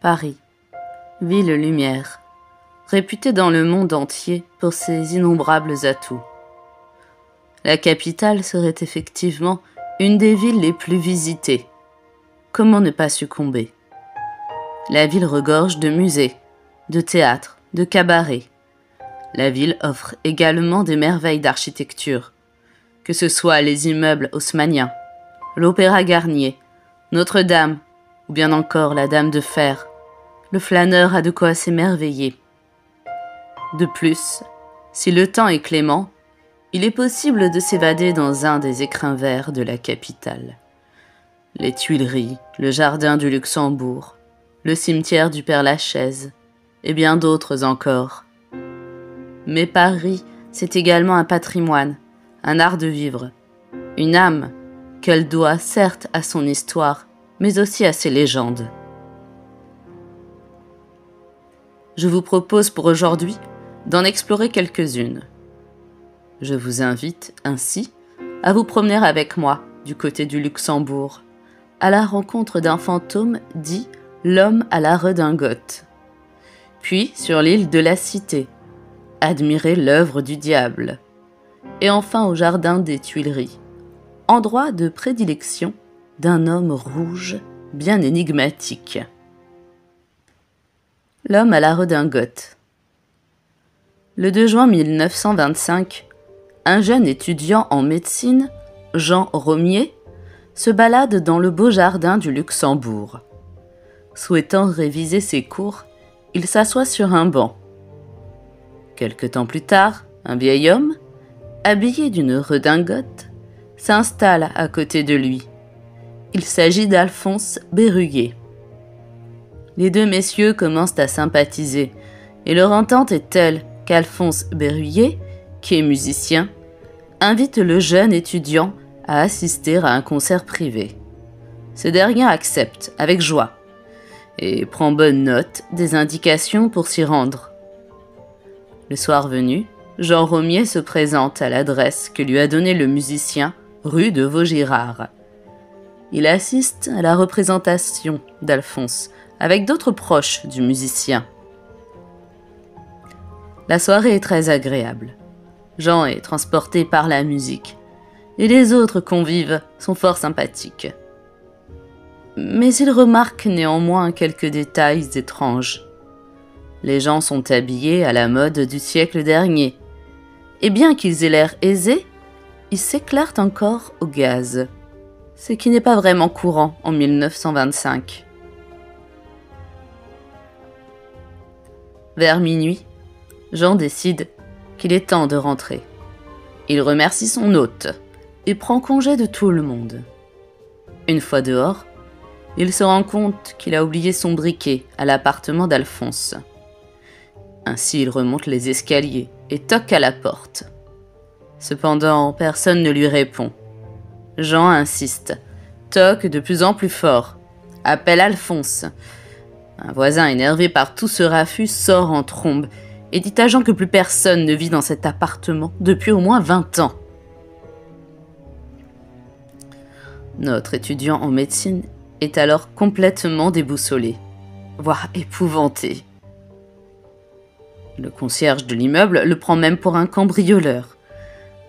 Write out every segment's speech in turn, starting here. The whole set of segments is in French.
Paris, ville lumière, réputée dans le monde entier pour ses innombrables atouts. La capitale serait effectivement une des villes les plus visitées. Comment ne pas succomber? La ville regorge de musées, de théâtres, de cabarets. La ville offre également des merveilles d'architecture, que ce soit les immeubles haussmanniens, l'Opéra Garnier, Notre-Dame, ou bien encore la Dame de Fer. Le flâneur a de quoi s'émerveiller. De plus, si le temps est clément, il est possible de s'évader dans un des écrins verts de la capitale. Les Tuileries, le jardin du Luxembourg, le cimetière du Père-Lachaise, et bien d'autres encore. Mais Paris, c'est également un patrimoine, un art de vivre, une âme qu'elle doit certes à son histoire, mais aussi à ses légendes. Je vous propose pour aujourd'hui d'en explorer quelques-unes. Je vous invite ainsi à vous promener avec moi du côté du Luxembourg, à la rencontre d'un fantôme dit l'homme à la redingote. Puis sur l'île de la Cité, admirer l'œuvre du diable. Et enfin au jardin des Tuileries, endroit de prédilection d'un homme rouge bien énigmatique. L'homme à la redingote. Le 2 juin 1925, un jeune étudiant en médecine, Jean Romier, se balade dans le beau jardin du Luxembourg. Souhaitant réviser ses cours, il s'assoit sur un banc. Quelque temps plus tard, un vieil homme, habillé d'une redingote, s'installe à côté de lui. Il s'agit d'Alphonse Berruyer. Les deux messieurs commencent à sympathiser, et leur entente est telle qu'Alphonse Berruyer, qui est musicien, invite le jeune étudiant à assister à un concert privé. Ce dernier accepte avec joie et prend bonne note des indications pour s'y rendre. Le soir venu, Jean Romier se présente à l'adresse que lui a donnée le musicien rue de Vaugirard. Il assiste à la représentation d'Alphonse avec d'autres proches du musicien. La soirée est très agréable. Jean est transporté par la musique et les autres convives sont fort sympathiques. Mais il remarque néanmoins quelques détails étranges. Les gens sont habillés à la mode du siècle dernier, et bien qu'ils aient l'air aisés, ils s'éclairent encore au gaz, ce qui n'est pas vraiment courant en 1925. Vers minuit, Jean décide qu'il est temps de rentrer. Il remercie son hôte et prend congé de tout le monde. Une fois dehors, il se rend compte qu'il a oublié son briquet à l'appartement d'Alphonse. Ainsi, il remonte les escaliers et toque à la porte. Cependant, personne ne lui répond. Jean insiste, toque de plus en plus fort, appelle Alphonse. Un voisin énervé par tout ce raffut sort en trombe et dit à Jean que plus personne ne vit dans cet appartement depuis au moins 20 ans. Notre étudiant en médecine est alors complètement déboussolé, voire épouvanté. Le concierge de l'immeuble le prend même pour un cambrioleur.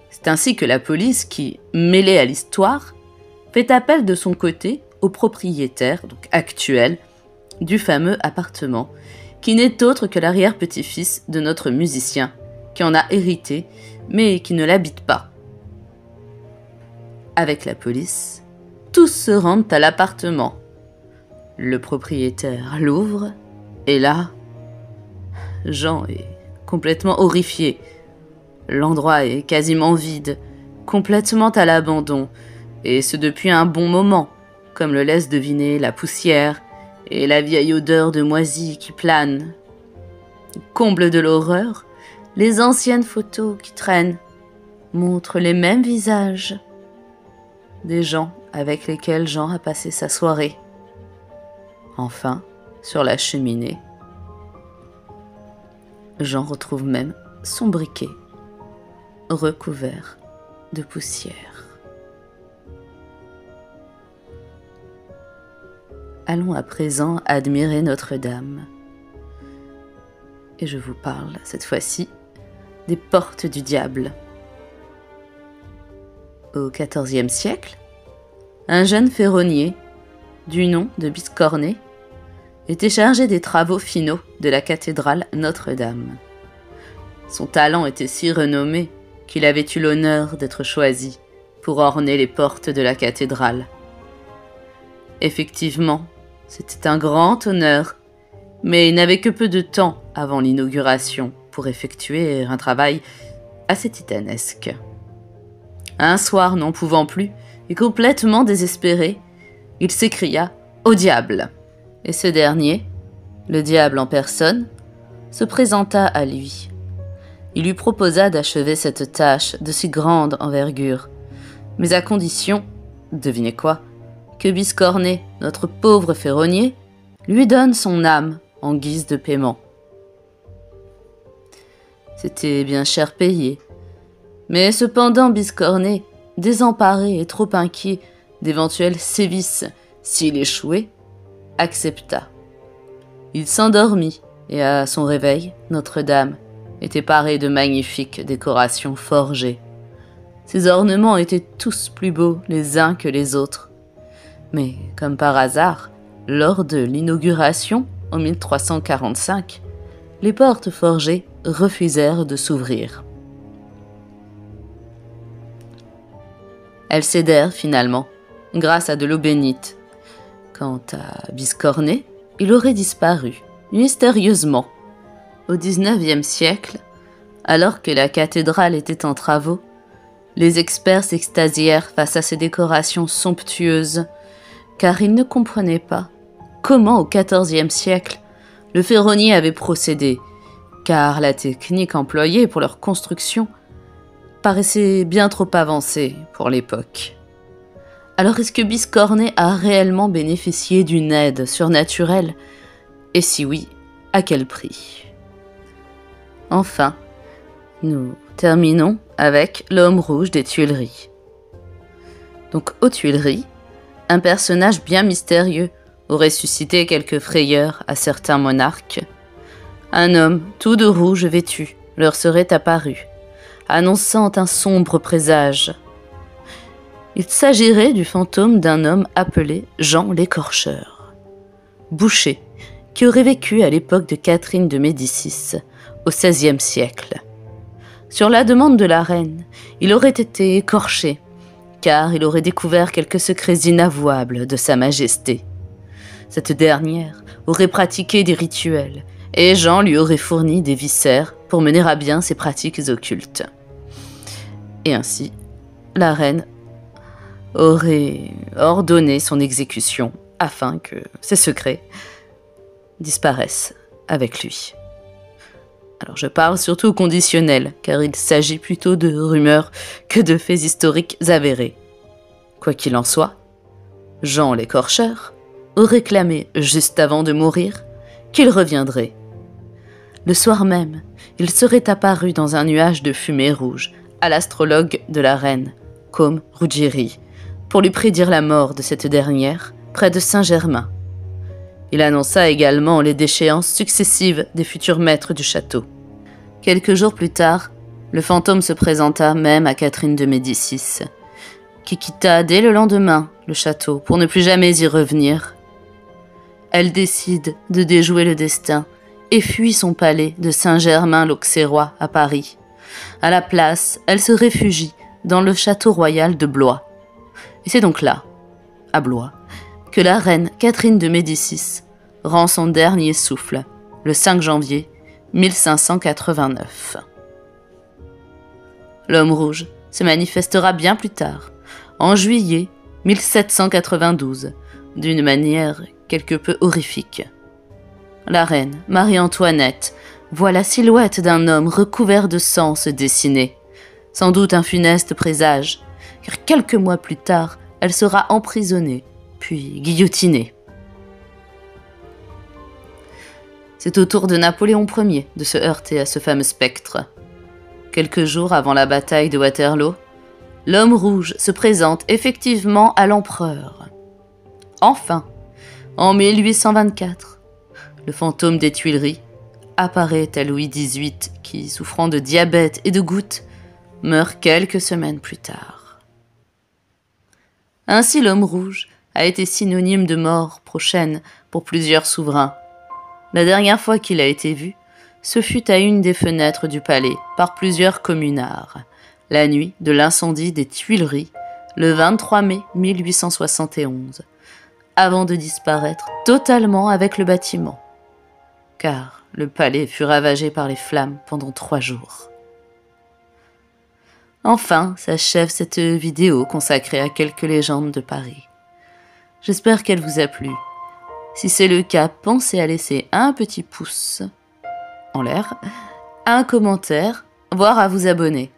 C'est ainsi que la police, qui, mêlée à l'histoire, fait appel de son côté au propriétaire, donc actuel, du fameux appartement, qui n'est autre que l'arrière-petit-fils de notre musicien, qui en a hérité, mais qui ne l'habite pas. Avec la police, tous se rendent à l'appartement. Le propriétaire l'ouvre, et là, Jean est complètement horrifié. L'endroit est quasiment vide, complètement à l'abandon, et ce depuis un bon moment, comme le laisse deviner la poussière et la vieille odeur de moisi qui plane. Comble de l'horreur, les anciennes photos qui traînent montrent les mêmes visages des gens avec lesquels Jean a passé sa soirée. Enfin, sur la cheminée, Jean retrouve même son briquet, recouvert de poussière. Allons à présent admirer Notre-Dame. Et je vous parle, cette fois-ci, des portes du diable. Au XIVe siècle, un jeune ferronnier, du nom de Biscornet, était chargé des travaux finaux de la cathédrale Notre-Dame. Son talent était si renommé qu'il avait eu l'honneur d'être choisi pour orner les portes de la cathédrale. Effectivement, c'était un grand honneur, mais il n'avait que peu de temps avant l'inauguration pour effectuer un travail assez titanesque. Un soir, n'en pouvant plus et complètement désespéré, il s'écria « Au diable !» Et ce dernier, le diable en personne, se présenta à lui. Il lui proposa d'achever cette tâche de si grande envergure, mais à condition, devinez quoi, que Biscornet, notre pauvre ferronnier, lui donne son âme en guise de paiement. C'était bien cher payé, mais cependant Biscornet, désemparé et trop inquiet d'éventuels sévices s'il échouait, accepta. Il s'endormit et à son réveil, Notre-Dame était parée de magnifiques décorations forgées. Ses ornements étaient tous plus beaux les uns que les autres. Mais, comme par hasard, lors de l'inauguration, en 1345, les portes forgées refusèrent de s'ouvrir. Elles cédèrent finalement, grâce à de l'eau bénite. Quant à Biscornet, il aurait disparu, mystérieusement. Au XIXe siècle, alors que la cathédrale était en travaux, les experts s'extasièrent face à ces décorations somptueuses, car ils ne comprenaient pas comment au XIVe siècle le ferronnier avait procédé, car la technique employée pour leur construction paraissait bien trop avancée pour l'époque. Alors est-ce que Biscornet a réellement bénéficié d'une aide surnaturelle? Et si oui, à quel prix? Enfin, nous terminons avec l'homme rouge des Tuileries. Donc aux Tuileries, un personnage bien mystérieux aurait suscité quelques frayeurs à certains monarques. Un homme tout de rouge vêtu leur serait apparu, annonçant un sombre présage. Il s'agirait du fantôme d'un homme appelé Jean l'Écorcheur, boucher, qui aurait vécu à l'époque de Catherine de Médicis, au XVIe siècle. Sur la demande de la reine, il aurait été écorché, car il aurait découvert quelques secrets inavouables de Sa Majesté. Cette dernière aurait pratiqué des rituels, et Jean lui aurait fourni des viscères pour mener à bien ses pratiques occultes. Et ainsi, la reine aurait ordonné son exécution afin que ses secrets disparaissent avec lui. Alors je parle surtout au conditionnel, car il s'agit plutôt de rumeurs que de faits historiques avérés. Quoi qu'il en soit, Jean l'Écorcheur aurait clamé juste avant de mourir qu'il reviendrait. Le soir même, il serait apparu dans un nuage de fumée rouge à l'astrologue de la reine, Côme Ruggieri, pour lui prédire la mort de cette dernière près de Saint-Germain. Il annonça également les déchéances successives des futurs maîtres du château. Quelques jours plus tard, le fantôme se présenta même à Catherine de Médicis, qui quitta dès le lendemain le château pour ne plus jamais y revenir. Elle décide de déjouer le destin et fuit son palais de Saint-Germain-l'Auxerrois à Paris. À la place, elle se réfugie dans le château royal de Blois. Et c'est donc là, à Blois, que la reine Catherine de Médicis rend son dernier souffle, le 5 janvier 1589. L'homme rouge se manifestera bien plus tard, en juillet 1792, d'une manière quelque peu horrifique. La reine Marie-Antoinette voit la silhouette d'un homme recouvert de sang se dessiner, sans doute un funeste présage, car quelques mois plus tard, elle sera emprisonnée, puis guillotinée. C'est au tour de Napoléon Ier de se heurter à ce fameux spectre. Quelques jours avant la bataille de Waterloo, l'homme rouge se présente effectivement à l'empereur. Enfin, En 1824, le fantôme des Tuileries apparaît à Louis XVIII qui, souffrant de diabète et de gouttes, meurt quelques semaines plus tard. Ainsi l'homme rouge a été synonyme de mort prochaine pour plusieurs souverains. La dernière fois qu'il a été vu, ce fut à une des fenêtres du palais par plusieurs communards, la nuit de l'incendie des Tuileries, le 23 mai 1871, avant de disparaître totalement avec le bâtiment, car le palais fut ravagé par les flammes pendant 3 jours. Enfin, s'achève cette vidéo consacrée à quelques légendes de Paris. J'espère qu'elle vous a plu. Si c'est le cas, pensez à laisser un petit pouce en l'air, un commentaire, voire à vous abonner.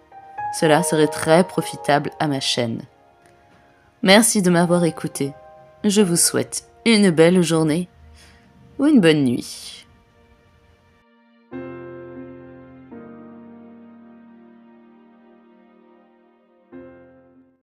Cela serait très profitable à ma chaîne. Merci de m'avoir écouté. Je vous souhaite une belle journée ou une bonne nuit.